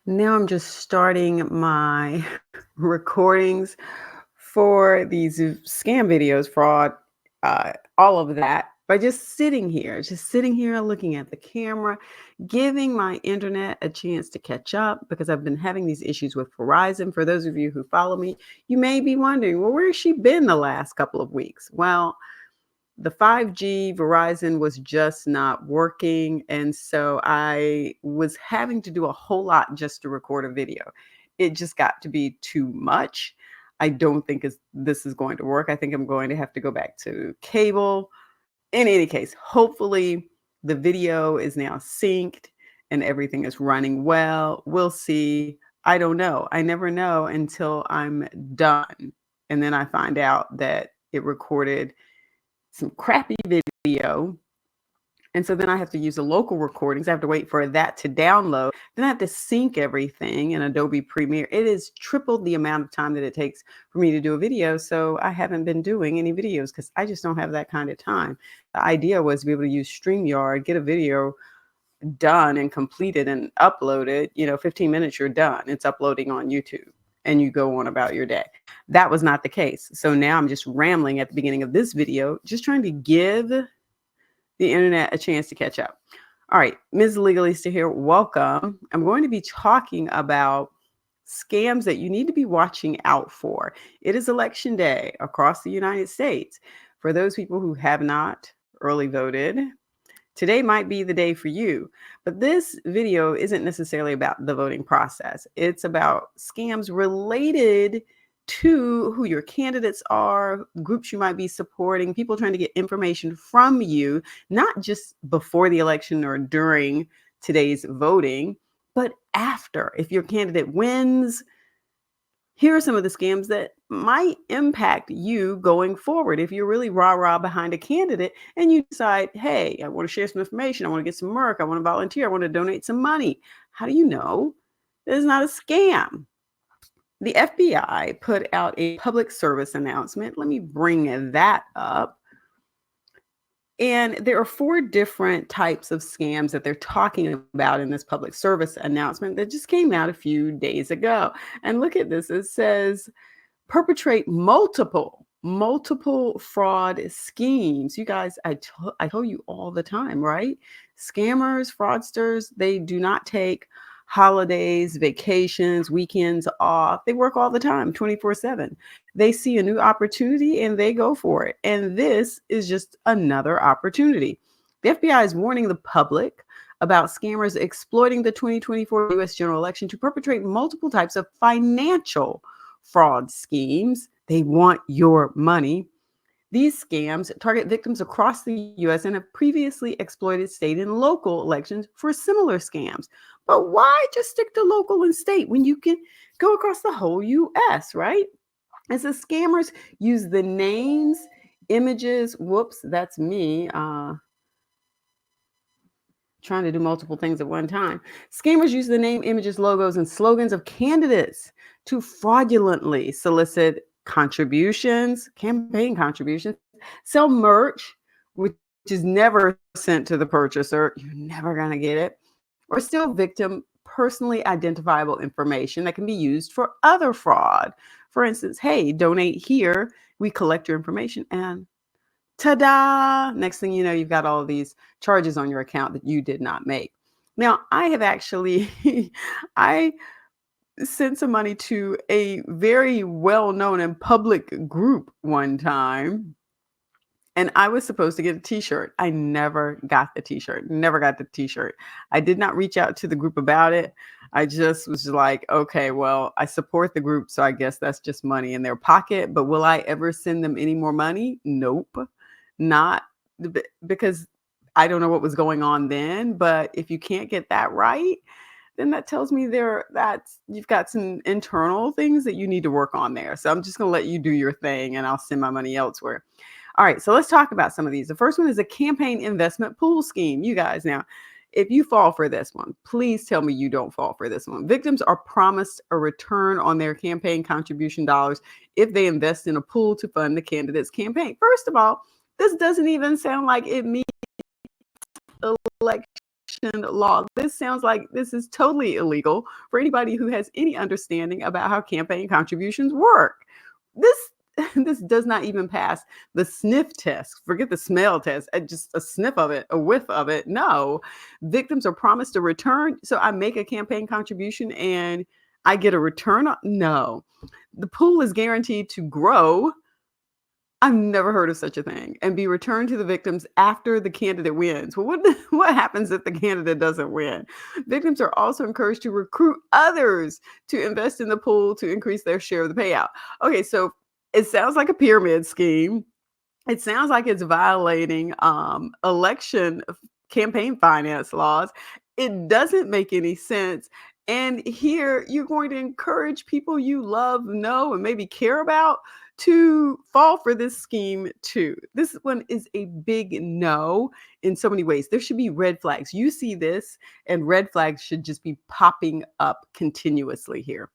Now I'm just starting my recordings for these scam videos, fraud, all of that, by just sitting here looking at the camera, giving my internet a chance to catch up because I've been having these issues with Verizon. For those of you who follow me, you may be wondering, well, where's she been the last couple of weeks? Well, the 5G Verizon was just not working. And so I was having to do a whole lot just to record a video. It just got to be too much. I don't think this is going to work. I think I'm going to have to go back to cable. In any case, hopefully the video is now synced and everything is running well. We'll see. I don't know. I never know until I'm done. And then I find out that it recorded some crappy video. And so then I have to use the local recordings. I have to wait for that to download. Then I have to sync everything in Adobe Premiere. It has tripled the amount of time that it takes for me to do a video. So I haven't been doing any videos because I just don't have that kind of time. The idea was to be able to use StreamYard, get a video done and completed and uploaded. 15 minutes, you're done. It's uploading on YouTube and you go on about your day. That was not the case. So now I'm just rambling at the beginning of this video, just trying to give the internet a chance to catch up. All right, Ms Legalista here. Welcome. I'm going to be talking about scams that you need to be watching out for. It is election day across the United States. For those people who have not early voted, today might be the day for you. But this video isn't necessarily about the voting process. It's about scams related to who your candidates are, groups you might be supporting, people trying to get information from you, not just before the election or during today's voting, but after. If your candidate wins, here are some of the scams that might impact you going forward. If you're really rah-rah behind a candidate and you decide, hey, I want to share some information, I want to get some work, I want to volunteer, I want to donate some money. How do you know that it's not a scam? The FBI put out a public service announcement. Let me bring that up. And there are 4 different types of scams that they're talking about in this public service announcement that just came out a few days ago. And look at this. It says perpetrate multiple fraud schemes. You guys, I tell you all the time, right? Scammers, fraudsters, they do not take holidays, vacations, weekends off. They work all the time, 24/7. They see a new opportunity and they go for it. And this is just another opportunity. The FBI is warning the public about scammers exploiting the 2024 U.S. general election to perpetrate multiple types of financial fraud schemes. They want your money. These scams target victims across the U.S. and have previously exploited state and local elections for similar scams. But why just stick to local and state when you can go across the whole U.S., right? As the scammers use the names, images, whoops, that's me, trying to do multiple things at one time. Scammers use the name, images, logos, and slogans of candidates to fraudulently solicit contributions, campaign contributions, sell merch, which is never sent to the purchaser. You're never going to get it. Or steal victim personally identifiable information that can be used for other fraud. For instance, hey, donate here. We collect your information and ta-da! Next thing you know, you've got all of these charges on your account that you did not make. Now, I have actually, I sent some money to a very well-known and public group one time, and I was supposed to get a t-shirt. I never got the t-shirt, I did not reach out to the group about it. I just was like, okay, well, I support the group, so I guess that's just money in their pocket. But will I ever send them any more money? Nope. Not because I don't know what was going on then, but if you can't get that right, then that tells me you've got some internal things that you need to work on there. So I'm just going to let you do your thing and I'll send my money elsewhere. All right, so let's talk about some of these. The first one is a campaign investment pool scheme. You guys, now, if you fall for this one, please tell me you don't fall for this one. Victims are promised a return on their campaign contribution dollars if they invest in a pool to fund the candidate's campaign. First of all, this doesn't even sound like it meets election law. this sounds like this is totally illegal for anybody who has any understanding about how campaign contributions work. This this does not even pass the sniff test. Forget the smell test. Just a sniff of it, a whiff of it. No, victims are promised a return. So I make a campaign contribution and I get a return. No, the pool is guaranteed to grow. I've never heard of such a thing, and be returned to the victims after the candidate wins. Well, what happens if the candidate doesn't win? Victims are also encouraged to recruit others to invest in the pool to increase their share of the payout. Okay, so it sounds like a pyramid scheme. It sounds like it's violating election campaign finance laws. It doesn't make any sense. And here you're going to encourage people you love, know, and maybe care about to fall for this scheme too. This one is a big no in so many ways. There should be red flags. You see this, and red flags should just be popping up continuously here.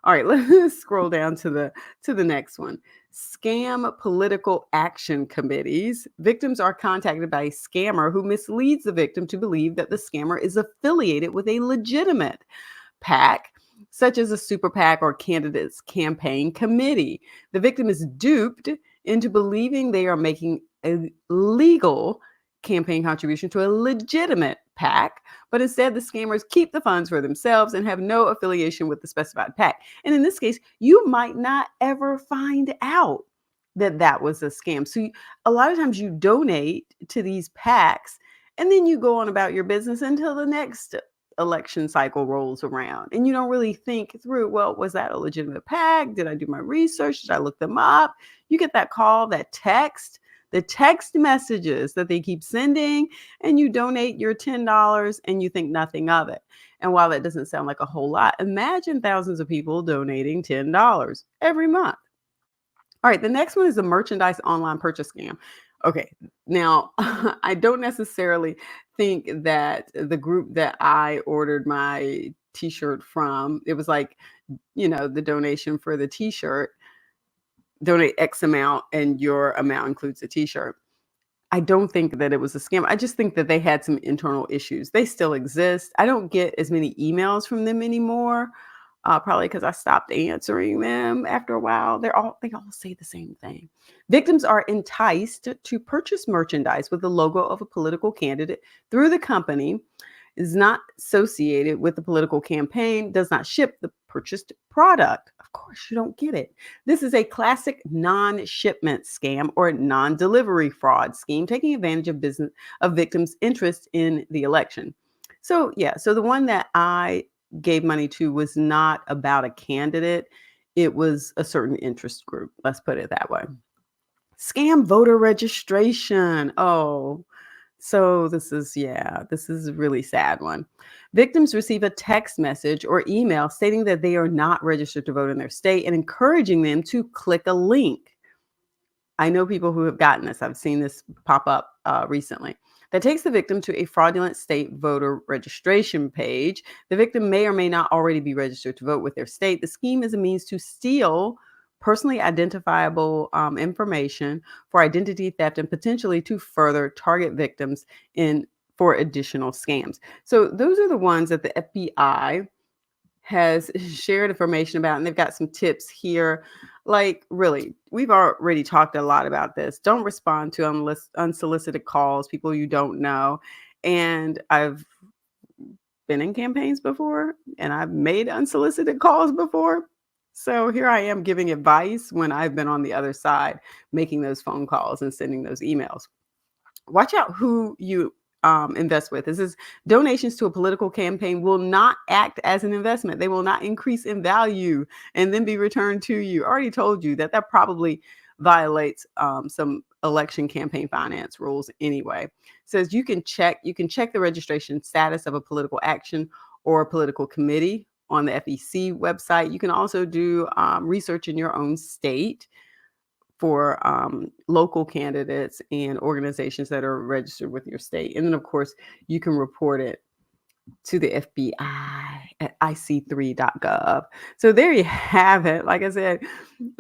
All right, let's scroll down to the next one. Scam political action committees. Victims are contacted by a scammer who misleads the victim to believe that the scammer is affiliated with a legitimate PAC, such as a super PAC or candidate's campaign committee. The victim is duped into believing they are making a legal campaign contribution to a legitimate PAC, but instead the scammers keep the funds for themselves and have no affiliation with the specified PAC. And in this case, you might not ever find out that that was a scam. So a lot of times you donate to these PACs and then you go on about your business until the next election cycle rolls around and you don't really think through, well, was that a legitimate PAC? Did I do my research? Did I look them up? You get that call, that text, the text messages that they keep sending, and you donate your $10 and you think nothing of it. And while that doesn't sound like a whole lot, imagine thousands of people donating $10 every month. All right, the next one is a merchandise online purchase scam. Okay, now I don't necessarily think that the group that I ordered my t-shirt from, it was like, the donation for the t-shirt, donate X amount and your amount includes a t-shirt. I don't think that it was a scam. I just think that they had some internal issues. They still exist. I don't get as many emails from them anymore. Probably because I stopped answering them after a while. They all say the same thing. Victims are enticed to purchase merchandise with the logo of a political candidate through the company, is not associated with the political campaign, does not ship the purchased product. Of course, you don't get it. This is a classic non-shipment scam or non-delivery fraud scheme, taking advantage of victims' interest in the election. So the one that I gave money to was not about a candidate. It was a certain interest group. Let's put it that way. Scam voter registration. Oh, so this is a really sad one. Victims receive a text message or email stating that they are not registered to vote in their state and encouraging them to click a link. I know people who have gotten this. I've seen this pop up recently. That takes the victim to a fraudulent state voter registration page. The victim may or may not already be registered to vote with their state. The scheme is a means to steal personally identifiable information for identity theft and potentially to further target victims for additional scams. So those are the ones that the FBI has shared information about, and they've got some tips here. Like, really, we've already talked a lot about this. Don't respond to unsolicited calls, people you don't know. And I've been in campaigns before, and I've made unsolicited calls before. So here I am giving advice when I've been on the other side, making those phone calls and sending those emails. Watch out who you invest with. This is donations to a political campaign will not act as an investment. They will not increase in value and then be returned to you. I already told you that probably violates some election campaign finance rules anyway. It says you can check the registration status of a political action or a political committee on the FEC website. You can also do research in your own state for local candidates and organizations that are registered with your state. And then, of course, you can report it to the FBI at ic3.gov. So there you have it. Like I said,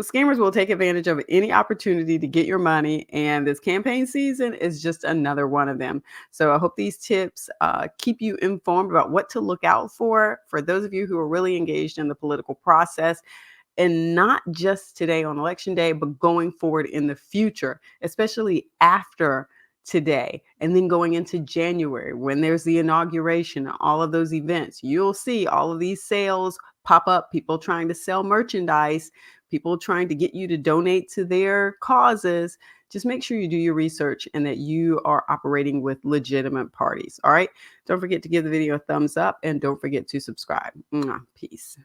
scammers will take advantage of any opportunity to get your money, and this campaign season is just another one of them. So I hope these tips keep you informed about what to look out for those of you who are really engaged in the political process, and not just today on election day, but going forward in the future, especially after today. And then going into January, when there's the inauguration, all of those events, you'll see all of these sales pop up, people trying to sell merchandise, people trying to get you to donate to their causes. Just make sure you do your research and that you are operating with legitimate parties. All right. Don't forget to give the video a thumbs up and don't forget to subscribe. Peace.